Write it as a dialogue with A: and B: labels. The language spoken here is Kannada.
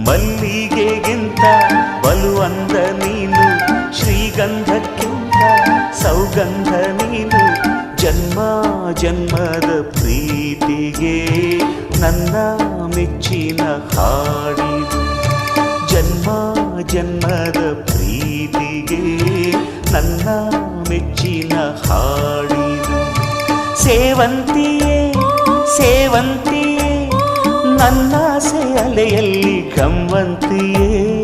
A: ಮಲ್ಲಿಗೆಗಿಂತ ಬಲುವಂದ ನೀನು, ಶ್ರೀಗಂಧಕ್ಕಿಂತ ಸೌಗಂಧ ನೀನು. ಜನ್ಮ ಜನ್ಮದ ಪ್ರೀತಿಗೆ ನನ್ನ ಮೆಚ್ಚಿನ ಹಾಡಿದು. ಜನ್ಮ ಜನ್ಮದ ಪ್ರೀತಿಗೆ ನನ್ನ ಮೆಚ್ಚಿನ ಹಾಡಿದು. ಸೇವಂತಿಯೇ ಸೇವಂತಿಯೇ ನನ್ನಾಸೆ ಅಲೆಯಲ್ಲಿ ಗಮ್ಮಂತಿಯೇ.